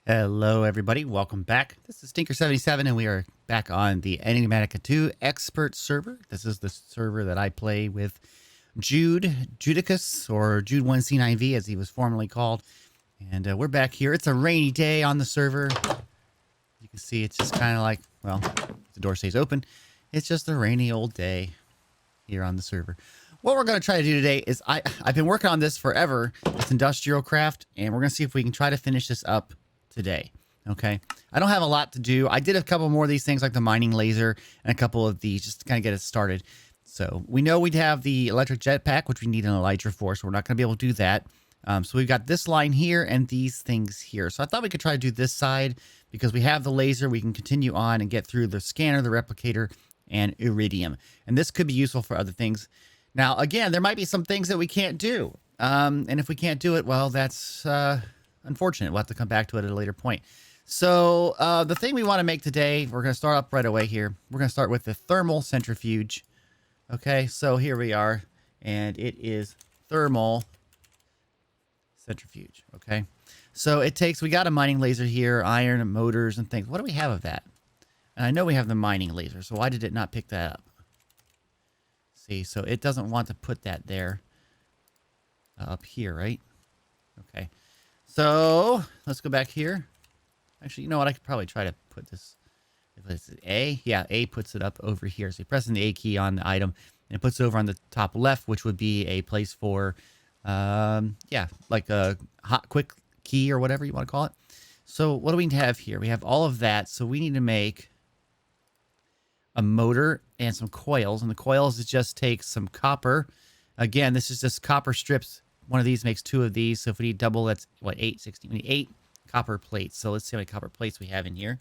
Hello everybody, welcome back. This is Stinker77 and we are back on the Enigmatica 2 expert server. This is the server that I play with Jude, Judicus, or Jude1C9V as he was formerly called. And we're back here. It's a rainy day on the server. You can see it's just kind of like, well, the door stays open. It's just a rainy old day here on the server. What we're going to try to do today is I've been working on this forever. It's IndustrialCraft, and we're going to see if we can try to finish this up today. Okay, I don't have a lot to do. I did a couple more of these things like the mining laser and a couple of these just to kind of get it started. So we know we'd have the electric jetpack, which we need an elytra for, so we're not going to be able to do that. So we've got this line here and these things here. So I thought we could try to do this side because we have the laser. We can continue on and get through the scanner, the replicator, and Iridium. And this could be useful for other things. Now, again, there might be some things that we can't do. And if we can't do it, well, that's unfortunate. We'll have to come back to it at a later point. So the thing we want to make today, we're going to start up right away here. We're going to start with the thermal centrifuge. Okay, so here we are. And it is thermal centrifuge. Okay, so it takes, we got a mining laser here, iron and motors and things. What do we have of that? And I know we have the mining laser, so why did it not pick that up? See, so it doesn't want to put that there up here, right? Okay, so let's go back here. Actually, you know what? I could probably try to put this. If it's A, yeah, A puts it up over here. So you're pressing the A key on the item, and it puts it over on the top left, which would be a place for, yeah, like a hot quick key or whatever you want to call it. So what do we have here? We have all of that. So we need to make a motor and some coils, and the coils is just take some copper. Again, this is just copper strips. One of these makes two of these. So if we need double, that's what, 8, 16. We need 8 copper plates. So let's see how many copper plates we have in here.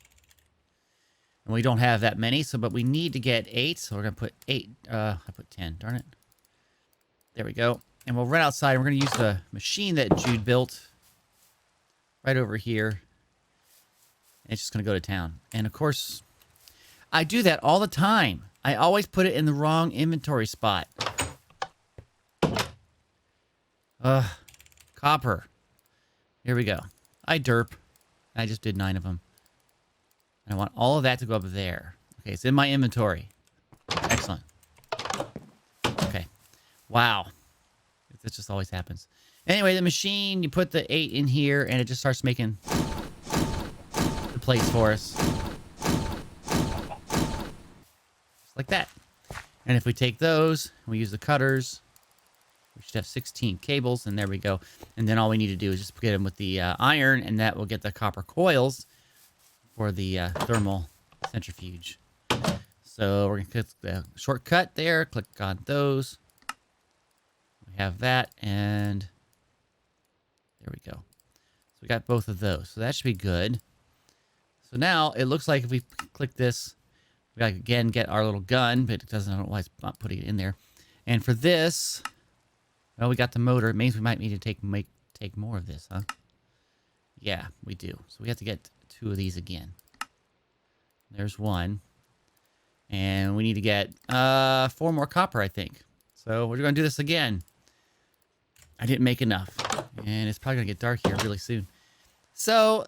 And we don't have that many, so but we need to get 8. So we're gonna put 8. I put 10. Darn it. There we go. And we'll run outside. And we're gonna use the machine that Jude built right over here. And it's just gonna go to town. And of course, I do that all the time. I always put it in the wrong inventory spot. Copper. Here we go. I derp. I just did 9 of them. I want all of that to go up there. Okay, it's in my inventory. Excellent. Okay. Wow. This just always happens. Anyway, the machine, you put the 8 in here, and it just starts making the plates for us. Just like that. And if we take those, and we use the cutters, we should have 16 cables, and there we go. And then all we need to do is just get them with the iron, and that will get the copper coils for the thermal centrifuge. So we're going to click the shortcut there, click on those. We have that, and there we go. So we got both of those. So that should be good. So now it looks like if we click this, we got to again get our little gun, but it doesn't, I don't know why it's not putting it in there. And for this, well, we got the motor. It means we might need to take more of this, huh? Yeah, we do. So we have to get 2 of these again. There's 1. And we need to get 4 more copper, I think. So we're going to do this again. I didn't make enough. And it's probably going to get dark here really soon. So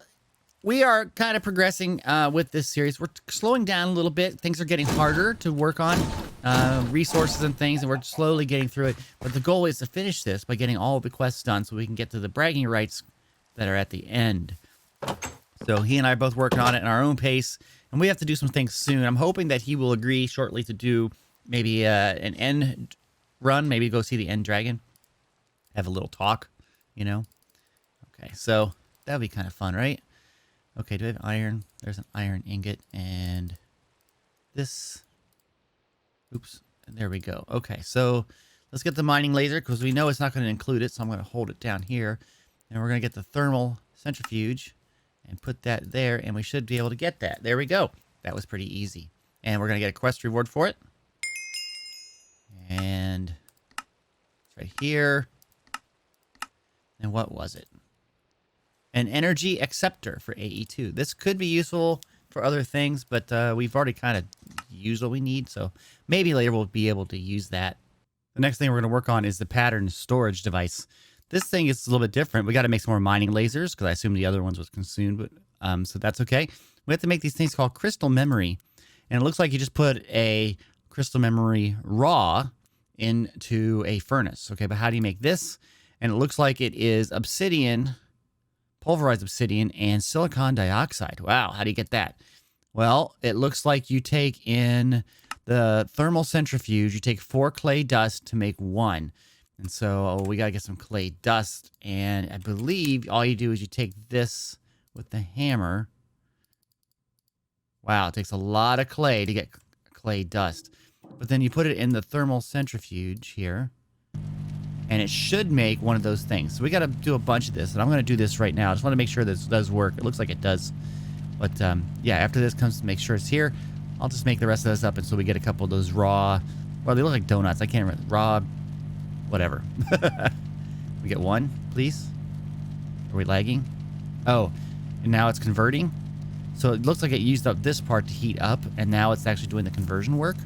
we are kind of progressing with this series. We're slowing down a little bit. Things are getting harder to work on. Resources and things, and we're slowly getting through it. But the goal is to finish this by getting all of the quests done so we can get to the bragging rights that are at the end. So he and I are both working on it in our own pace, and we have to do some things soon. I'm hoping that he will agree shortly to do maybe an end run, maybe go see the end dragon, have a little talk, you know. Okay, so that would be kind of fun, right? Okay, do we have iron? There's an iron ingot, and this. Oops, and there we go. Okay, so let's get the mining laser, because we know it's not going to include it, so I'm going to hold it down here. And we're going to get the thermal centrifuge and put that there, and we should be able to get that. There we go. That was pretty easy. And we're going to get a quest reward for it. And it's right here. And what was it? An energy acceptor for AE2. This could be useful for other things, but we've already kind of used what we need, so maybe later we'll be able to use that The next thing we're going to work on is the pattern storage device. This thing is a little bit different. We got to make some more mining lasers because I assume the other ones was consumed, but so that's okay. We have to make these things called crystal memory. And it looks like you just put a crystal memory raw into a furnace. Okay, but how do you make this? And it looks like it is obsidian, pulverized obsidian, and silicon dioxide. Wow, how do you get that? Well, it looks like you take in the thermal centrifuge, you take 4 clay dust to make 1. And so we got to get some clay dust. And I believe all you do is you take this with the hammer. Wow, it takes a lot of clay to get clay dust. But then you put it in the thermal centrifuge here. And it should make one of those things. So we got to do a bunch of this. And I'm going to do this right now. I just want to make sure this does work. It looks like it does. But yeah, after this comes to make sure it's here, I'll just make the rest of this up until we get a couple of those raw. Well, they look like donuts. I can't remember. Raw, whatever. We get 1, please. Are we lagging? Oh, and now it's converting. So it looks like it used up this part to heat up, and now it's actually doing the conversion work.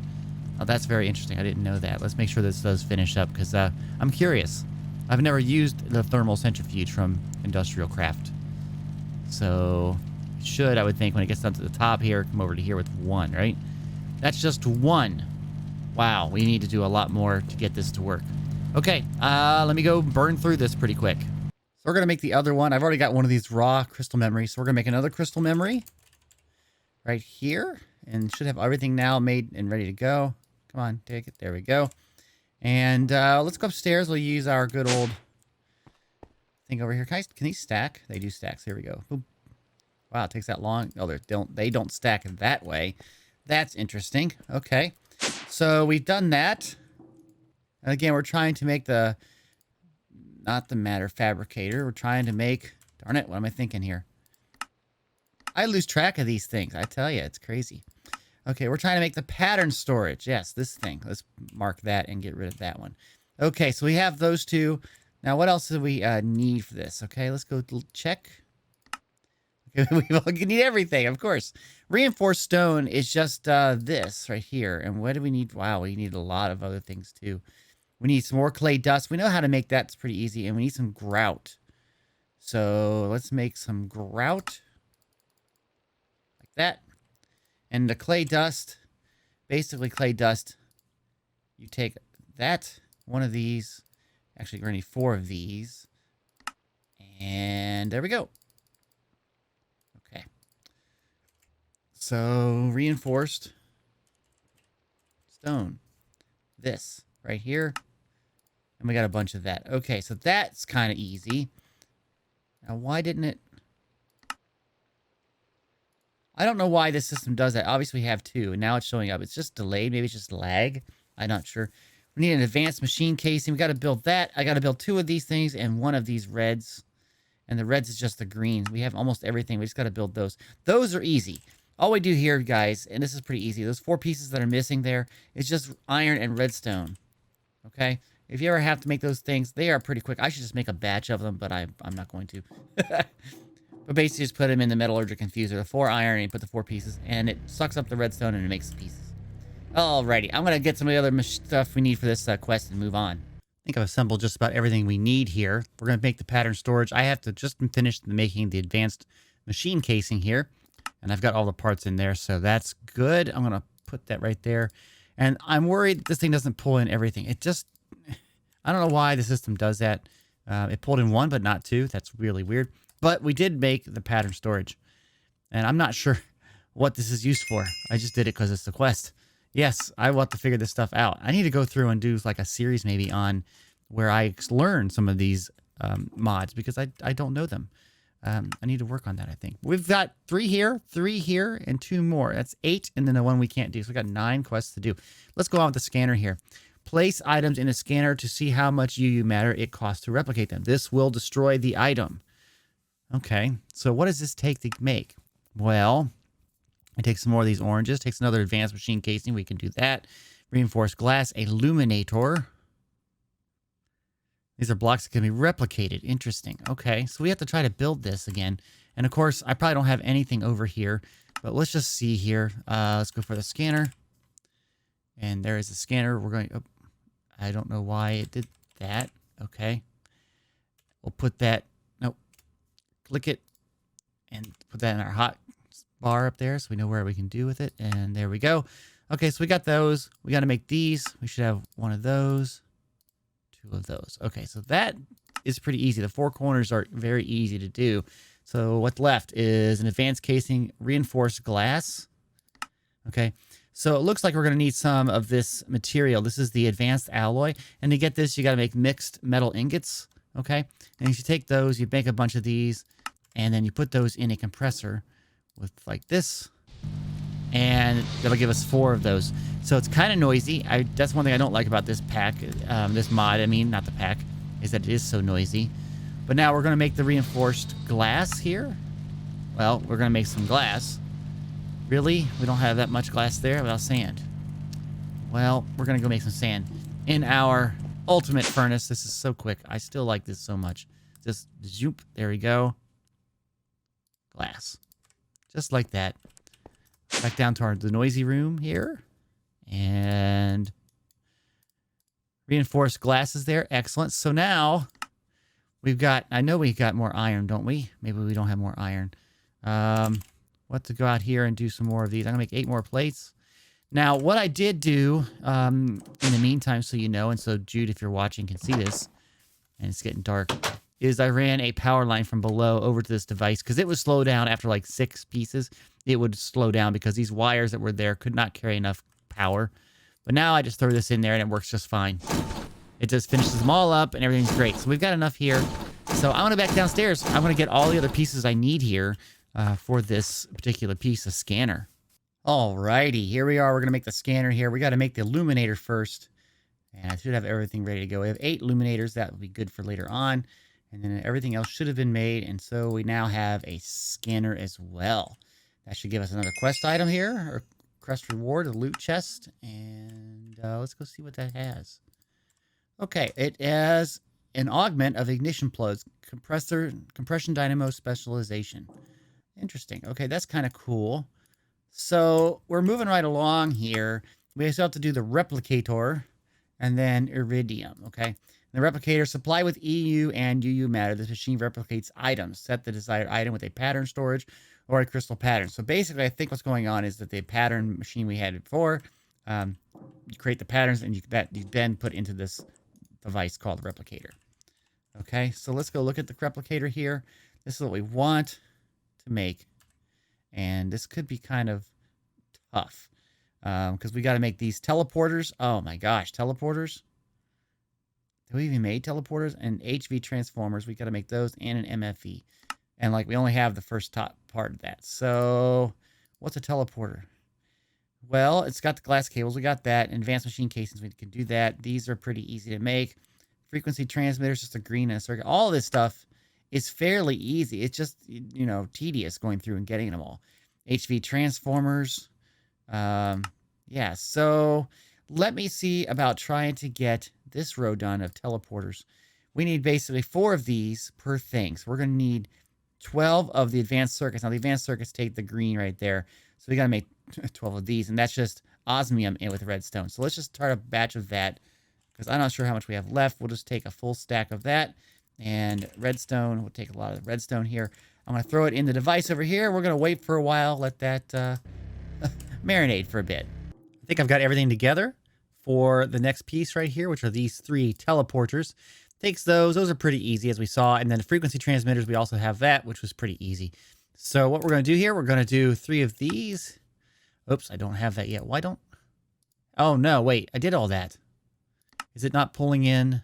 Oh, that's very interesting. I didn't know that. Let's make sure this does finish up, because I'm curious. I've never used the thermal centrifuge from IndustrialCraft. So it should, I would think, when it gets down to the top here, come over to here with 1, right? That's just 1. Wow, we need to do a lot more to get this to work. Okay, let me go burn through this pretty quick. So we're going to make the other one. I've already got one of these raw crystal memories, so we're going to make another crystal memory right here, and should have everything now made and ready to go. Come on, take it. There we go. And let's go upstairs. We'll use our good old thing over here. Can these stack? They do stack. So here we go. Boom. Wow, it takes that long. Oh, they don't stack that way. That's interesting. Okay. So we've done that. And again, we're trying to make not the matter fabricator. We're trying to make, darn it, what am I thinking here? I lose track of these things. I tell you, it's crazy. Okay, we're trying to make the pattern storage. Yes, this thing. Let's mark that and get rid of that one. Okay, so we have those two. Now, what else do we need for this? Okay, let's go check. Okay, we need everything, of course. Reinforced stone is just this right here. And what do we need? Wow, we need a lot of other things, too. We need some more clay dust. We know how to make that. It's pretty easy. And we need some grout. So let's make some grout. Like that. And the clay dust, basically clay dust, you take that, one of these. Actually, we're going to need 4 of these. And there we go. Okay. So, reinforced stone. This right here. And we got a bunch of that. Okay, so that's kind of easy. Now, why didn't it... I don't know why this system does that. Obviously, we have 2, and now it's showing up. It's just delayed. Maybe it's just lag. I'm not sure. We need an advanced machine casing. We got to build that. I got to build 2 of these things and 1 of these reds. And the reds is just the greens. We have almost everything. We just got to build those. Those are easy. All we do here, guys, and this is pretty easy. Those 4 pieces that are missing there is just iron and redstone. Okay? If you ever have to make those things, they are pretty quick. I should just make a batch of them, but I'm not going to. But basically just put them in the metallurgic infuser, the 4 iron, and you put the 4 pieces, and it sucks up the redstone and it makes the pieces. Alrighty, I'm going to get some of the other stuff we need for this quest and move on. I think I've assembled just about everything we need here. We're going to make the pattern storage. I have to just finish making the advanced machine casing here, and I've got all the parts in there, so that's good. I'm going to put that right there. And I'm worried this thing doesn't pull in everything. It just, I don't know why the system does that. It pulled in 1, but not 2. That's really weird. But we did make the pattern storage. And I'm not sure what this is used for. I just did it because it's the quest. Yes, I want to figure this stuff out. I need to go through and do like a series maybe on where I learn some of these mods because I don't know them. I need to work on that, I think. We've got 3 here, and 2 more. That's 8, and then the one we can't do. So we got 9 quests to do. Let's go on with the scanner here. Place items in a scanner to see how much UU matter it costs to replicate them. This will destroy the item. Okay, so what does this take to make? Well, I take some more of these oranges. Takes another advanced machine casing. We can do that. Reinforced glass, illuminator. These are blocks that can be replicated. Interesting. Okay, so we have to try to build this again. And of course, I probably don't have anything over here. But let's just see here. Let's go for the scanner. And there is the scanner. We're going... Oh, I don't know why it did that. Okay. We'll put that, nope, click it and put that in our hot bar up there so we know where we can do with it. And there we go. Okay, so we got those. We got to make these. We should have one of those, two of those. Okay, so that is pretty easy. The four corners are very easy to do. So what's left is an advanced casing, reinforced glass. Okay, so it looks like we're going to need some of this material. This is the advanced alloy. And to get this, you got to make mixed metal ingots. Okay, and you should take those, you make a bunch of these, and then you put those in a compressor with like this. And that'll give us 4 of those. So it's kind of noisy. That's one thing I don't like about this pack, this mod, I mean, not the pack, is that it is so noisy. But now we're going to make the reinforced glass here. Well, we're going to make some glass. Really? We don't have that much glass there without sand. Well, we're going to go make some sand in our ultimate furnace. This is so quick. I still like this so much. Just zoop. There we go. Glass. Just like that. Back down to the noisy room here. And reinforced glasses there. Excellent. So now we've got, I know we've got more iron, don't we? Maybe we don't have more iron. We'll have to go out here and do some more of these. I'm going to make 8 more plates. Now, what I did do in the meantime, so you know, and so Jude, if you're watching, can see this, and it's getting dark, is I ran a power line from below over to this device because it would slow down after like 6 pieces. It would slow down because these wires that were there could not carry enough power. But now I just throw this in there and it works just fine. It just finishes them all up and everything's great. So we've got enough here. So I'm going to back downstairs. I'm going to get all the other pieces I need here for this particular piece of scanner. Alrighty, here we are. We're going to make the scanner here. We got to make the illuminator first. And I should have everything ready to go. We have 8 illuminators. That will be good for later on. And then everything else should have been made. And so we now have a scanner as well. That should give us another quest item here. Or quest reward, a loot chest. And let's go see what that has. Okay, it has an augment of ignition plugs. Compression dynamo specialization. Interesting. Okay, that's kind of cool. So we're moving right along here. We still have to do the replicator and then Iridium, okay? The replicator, supply with EU and UU matter. This machine replicates items. Set the desired item with a pattern storage or a crystal pattern. So basically, I think what's going on is that the pattern machine we had before, you create the patterns and you then put into this device called the replicator. Okay, so let's go look at the replicator here. This is what we want to make. And this could be kind of tough because we got to make these teleporters. Oh my gosh, teleporters. Have we even made teleporters? And HV transformers. We got to make those and an MFE. And like we only have the first top part of that. So what's a teleporter? Well, it's got the glass cables. We got that. Advanced machine casings. We can do that. These are pretty easy to make. Frequency transmitters, just a green and a circuit. All this stuff is fairly easy. It's just, you know, tedious going through and getting them all. HV transformers. Yeah, so let me see about trying to get this row done of teleporters. We need basically 4 of these per thing. So we're going to need 12 of the advanced circuits. Now, the advanced circuits take the green right there. So we got to make 12 of these. And that's just osmium in with redstone. So let's just start a batch of that because I'm not sure how much we have left. We'll just take a full stack of that. And redstone, we'll take a lot of the redstone here. I'm going to throw it in the device over here. We're going to wait for a while, let that marinate for a bit. I think I've got everything together for the next piece right here, which are these 3 teleporters. Takes those. Those are pretty easy, as we saw. And then the frequency transmitters, we also have that, which was pretty easy. So what we're going to do here, we're going to do 3 of these. Oops, I don't have that yet. Why don't... Oh, no, wait. I did all that. Is it not pulling in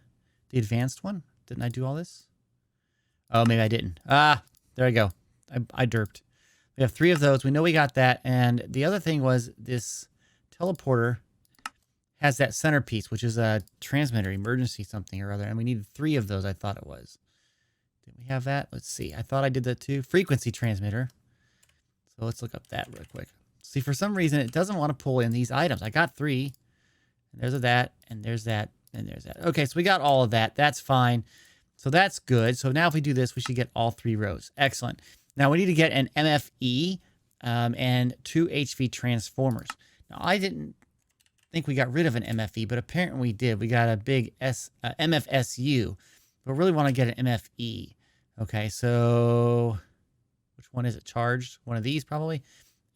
the advanced one? Didn't I do all this? Oh, maybe I didn't. Ah, there we go. I derped. We have 3 of those. We know we got that. And the other thing was this teleporter has that centerpiece, which is a transmitter, emergency something or other. And we needed 3 of those, I thought it was. Did we have that? Let's see. I thought I did that too. Frequency transmitter. So let's look up that real quick. See, for some reason, it doesn't want to pull in these items. I got 3. And there's that, and there's that, and there's that. Okay, so we got all of that. That's fine. So that's good. So now if we do this, we should get all 3 rows. Excellent. Now we need to get an MFE and 2 HV transformers. Now I didn't think we got rid of an MFE, but apparently we did. We got a big MFSU, but really want to get an MFE. Okay, so which one is it? Charged? One of these probably.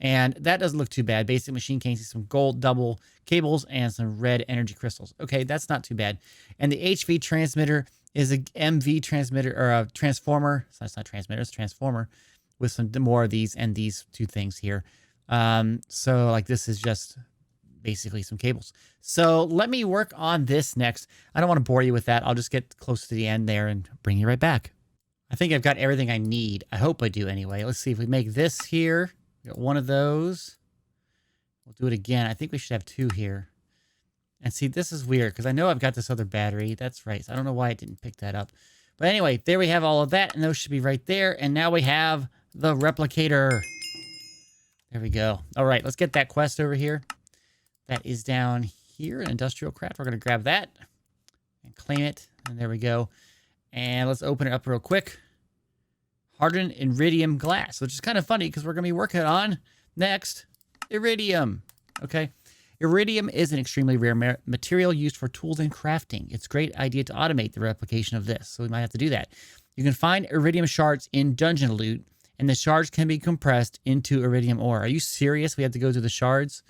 And that doesn't look too bad. Basic machine casing, some gold double cables, and some red energy crystals. Okay, that's not too bad. And the HV transmitter is a MV transmitter, or a transformer. So it's not transmitter, it's a transformer with some more of these and these two things here. So like this is just basically some cables. So let me work on this next. I don't want to bore you with that. I'll just get close to the end there and bring you right back. I think I've got everything I need. I hope I do anyway. Let's see if we make this here. Got one of those. We'll do it again. I think we should have two here. And see, this is weird because I know I've got this other battery. That's right. So I don't know why it didn't pick that up. But anyway, there we have all of that, and those should be right there. And now we have the replicator. There we go. All right, let's get that quest over here. That is down here in IndustrialCraft. We're going to grab that and claim it. And there we go. And let's open it up real quick. Hardened Iridium glass, which is kind of funny because we're going to be working on next Iridium. Okay. Iridium is an extremely rare material used for tools and crafting. It's a great idea to automate the replication of this, so we might have to do that. You can find Iridium shards in dungeon loot, and the shards can be compressed into Iridium ore. Are you serious? We have to go through the shards?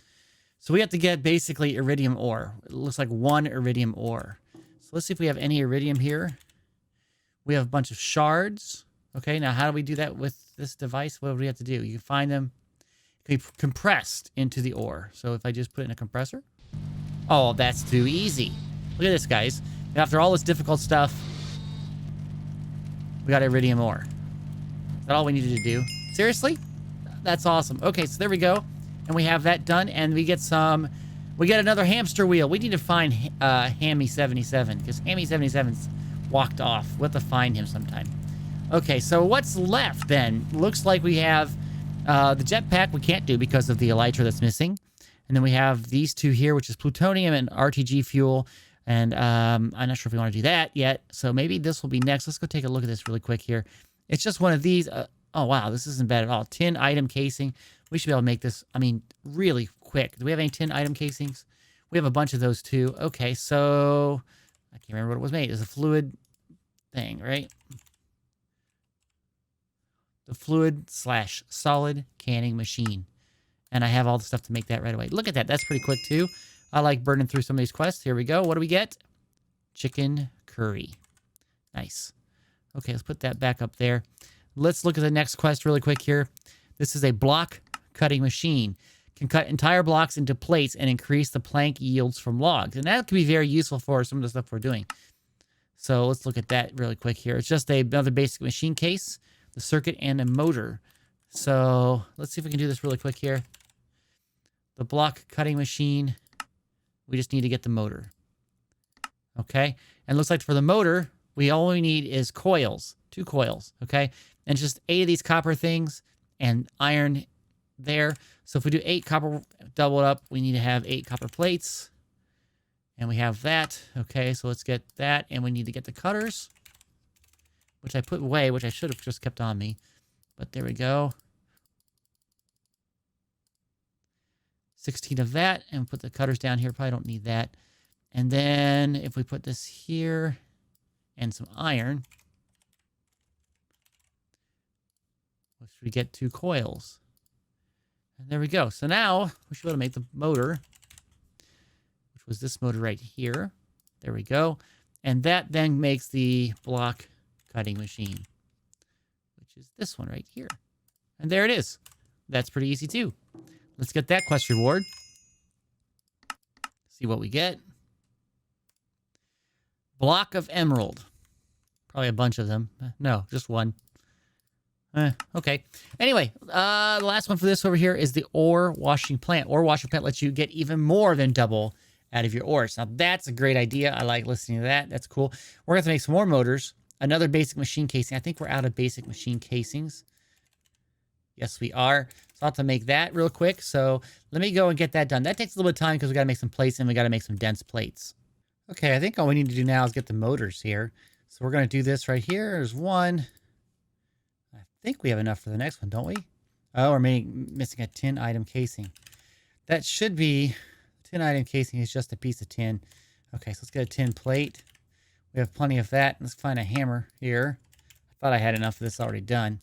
So we have to get basically Iridium ore. It looks like one Iridium ore. So let's see if we have any Iridium here. We have a bunch of shards. Okay, now how do we do that with this device? What do we have to do? You can find them. Be compressed into the ore. So if I just put it in a compressor. Oh, that's too easy. Look at this, guys. And after all this difficult stuff, we got Iridium ore. Is that all we needed to do? Seriously? That's awesome. Okay, so there we go. And we have that done. And we get another hamster wheel. We need to find Hammy77 because Hammy77's walked off. We'll have to find him sometime. Okay, so what's left then? Looks like we have the jetpack we can't do because of the elytra that's missing. And then we have these two here, which is plutonium and RTG fuel. And I'm not sure if we want to do that yet. So maybe this will be next. Let's go take a look at this really quick here. It's just one of these. Oh, wow. This isn't bad at all. Tin item casing. We should be able to make this, I mean, really quick. Do we have any tin item casings? We have a bunch of those too. Okay, so I can't remember what it was made. It's a fluid thing, right? The fluid/solid canning machine. And I have all the stuff to make that right away. Look at that. That's pretty quick too. I like burning through some of these quests. Here we go. What do we get? Chicken curry. Nice. Okay, let's put that back up there. Let's look at the next quest really quick here. This is a block cutting machine. Can cut entire blocks into plates and increase the plank yields from logs. And that can be very useful for some of the stuff we're doing. So let's look at that really quick here. It's just another basic machine case, the circuit, and a motor. So let's see if we can do this really quick here. The block cutting machine, we just need to get the motor. Okay, and it looks like for the motor, all we need is coils, 2 coils, okay? And just 8 of these copper things and iron there. So if we do 8 copper, double it up, we need to have 8 copper plates. And we have that, okay? So let's get that, and we need to get the cutters, which I put away, which I should have just kept on me. But there we go. 16 of that, and put the cutters down here. Probably don't need that. And then if we put this here and some iron, we get 2 coils. And there we go. So now we should be able to make the motor, which was this motor right here. There we go. And that then makes the block cutting machine, which is this one right here. And there it is. That's pretty easy too. Let's get that quest reward. See what we get. Block of emerald. Probably a bunch of them. No, just one. Okay. Anyway, the last one for this over here is the ore washing plant. Ore washing plant lets you get even more than double out of your ores. Now, that's a great idea. I like listening to that. That's cool. We're going to have to make some more motors. Another basic machine casing. I think we're out of basic machine casings. Yes, we are. So I'll have to make that real quick. So let me go and get that done. That takes a little bit of time because we got to make some plates and we got to make some dense plates. Okay, I think all we need to do now is get the motors here. So we're going to do this right here. There's one. I think we have enough for the next one, don't we? Oh, we're missing a tin item casing. That should be tin item casing is just a piece of tin. Okay, so let's get a tin plate. We have plenty of that. Let's find a hammer here. I thought I had enough of this already done.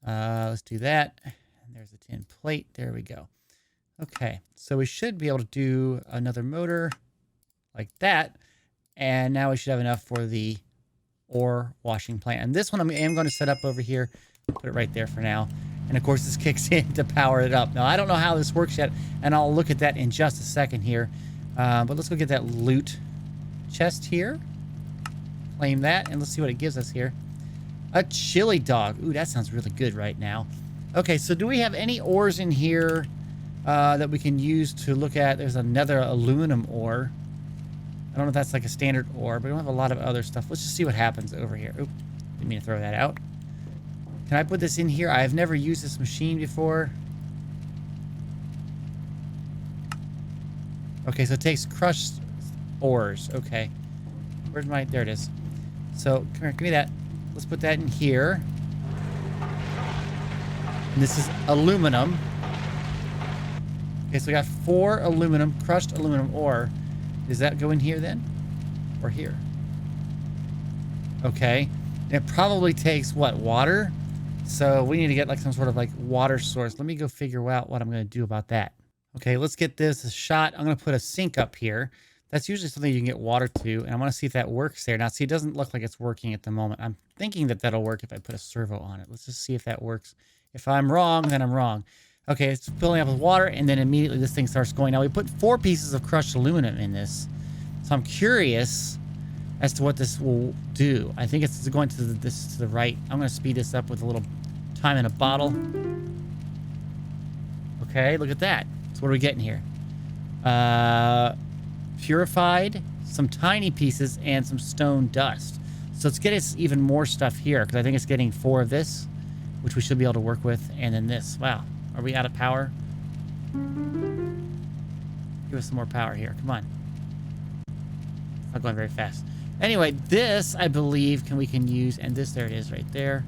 Let's do that. And there's a tin plate. There we go. Okay, so we should be able to do another motor like that. And now we should have enough for the ore washing plant. And this one I am going to set up over here. Put it right there for now. And of course this kicks in to power it up. Now I don't know how this works yet, and I'll look at that in just a second here. But let's go get that loot chest here. Claim that, and let's see what it gives us here. A chili dog. Ooh, that sounds really good right now. Okay, so do we have any ores in here that we can use to look at? There's another aluminum ore. I don't know if that's like a standard ore, but we don't have a lot of other stuff. Let's just see what happens over here. Oop, didn't mean to throw that out. Can I put this in here? I've never used this machine before. Okay, so it takes crushed ores. Okay. Where's my... There it is. So, come here, give me that. Let's put that in here. And this is aluminum. Okay, so we got 4 aluminum, crushed aluminum ore. Does that go in here then? Or here? Okay. And it probably takes, what, water? So we need to get like some sort of like water source. Let me go figure out what I'm going to do about that. Okay, let's get this a shot. I'm going to put a sink up here. That's usually something you can get water to, and I want to see if that works there. Now, see, it doesn't look like it's working at the moment. I'm thinking that that'll work if I put a servo on it. Let's just see if that works. If I'm wrong, then I'm wrong. Okay, it's filling up with water, and then immediately this thing starts going. Now, we put 4 pieces of crushed aluminum in this, so I'm curious as to what this will do. I think it's going to the right. I'm going to speed this up with a little time in a bottle. Okay, look at that. So what are we getting here? Purified, some tiny pieces, and some stone dust. So let's get us even more stuff here, because I think it's getting 4 of this, which we should be able to work with, and then this. Wow. Are we out of power? Give us some more power here. Come on. It's not going very fast. Anyway, this, I believe, we can use, and this, there it is right there.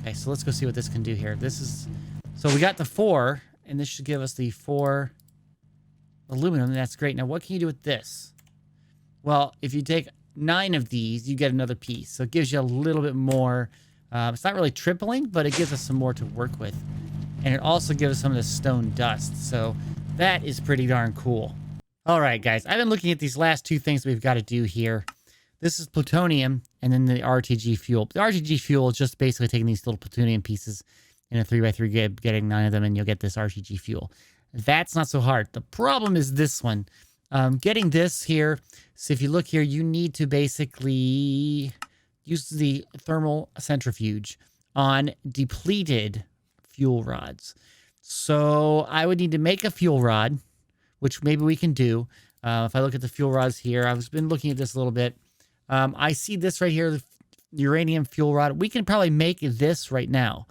Okay, so let's go see what this can do here. This is, so we got the 4, and this should give us the 4 aluminum, and that's great. Now, what can you do with this? Well, if you take 9 of these, you get another piece. So it gives you a little bit more. It's not really tripling, but it gives us some more to work with. And it also gives us some of the stone dust. So that is pretty darn cool. All right, guys. I've been looking at these last 2 things we've got to do here. This is plutonium and then the RTG fuel. The RTG fuel is just basically taking these little plutonium pieces in a 3x3 grid, getting 9 of them, and you'll get this RTG fuel. That's not so hard. The problem is this one. Getting this here, so if you look here, you need to basically use the thermal centrifuge on depleted fuel rods. So I would need to make a fuel rod, which maybe we can do. If I look at the fuel rods here, I've been looking at this a little bit. I see this right here, the uranium fuel rod. We can probably make this right now.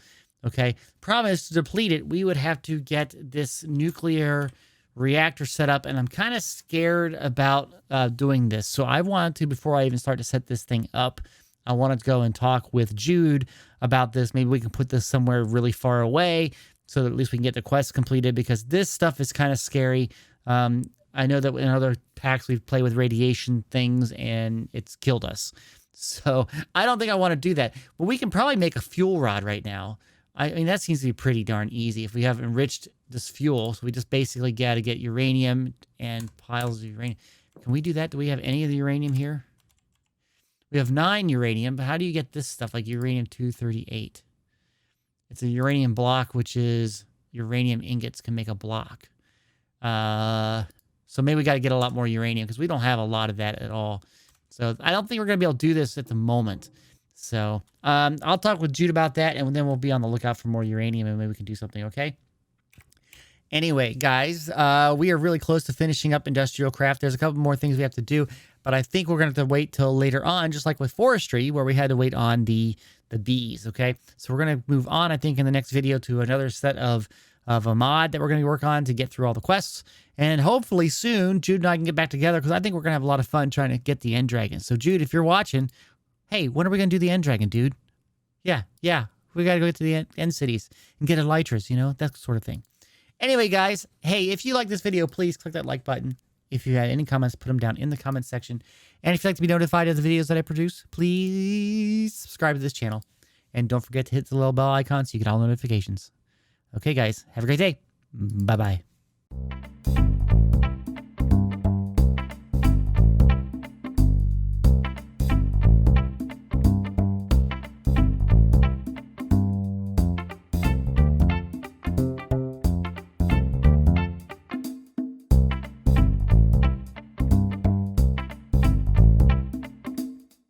Okay. Problem is, to deplete it, we would have to get this nuclear reactor set up, and I'm kind of scared about doing this. So I wanted to, before I even start to set this thing up, I wanted to go and talk with Jude about this. Maybe we can put this somewhere really far away so that at least we can get the quest completed, because this stuff is kind of scary. I know that in other packs we've played with radiation things and it's killed us. So I don't think I want to do that. But we can probably make a fuel rod right now. I mean, that seems to be pretty darn easy. If we have enriched this fuel, so we just basically got to get uranium and piles of uranium. Can we do that? Do we have any of the uranium here? We have 9 uranium, but how do you get this stuff like uranium-238? It's a uranium block, which is uranium ingots can make a block. So maybe we got to get a lot more uranium, because we don't have a lot of that at all. So I don't think we're going to be able to do this at the moment. So I'll talk with Jude about that, and then we'll be on the lookout for more uranium, and maybe we can do something, okay? Anyway, guys, we are really close to finishing up IndustrialCraft. There's a couple more things we have to do, but I think we're going to have to wait till later on, just like with forestry, where we had to wait on the bees, okay? So we're going to move on, I think, in the next video to another set of a mod that we're going to work on to get through all the quests. And hopefully soon, Jude and I can get back together, because I think we're going to have a lot of fun trying to get the End Dragon. So, Jude, if you're watching, hey, when are we going to do the End Dragon, dude? Yeah. We got to go to the end cities and get elytras, you know, that sort of thing. Anyway, guys, hey, if you like this video, please click that like button. If you had any comments, put them down in the comments section. And if you'd like to be notified of the videos that I produce, please subscribe to this channel. And don't forget to hit the little bell icon so you get all notifications. Okay, guys, have a great day. Bye-bye.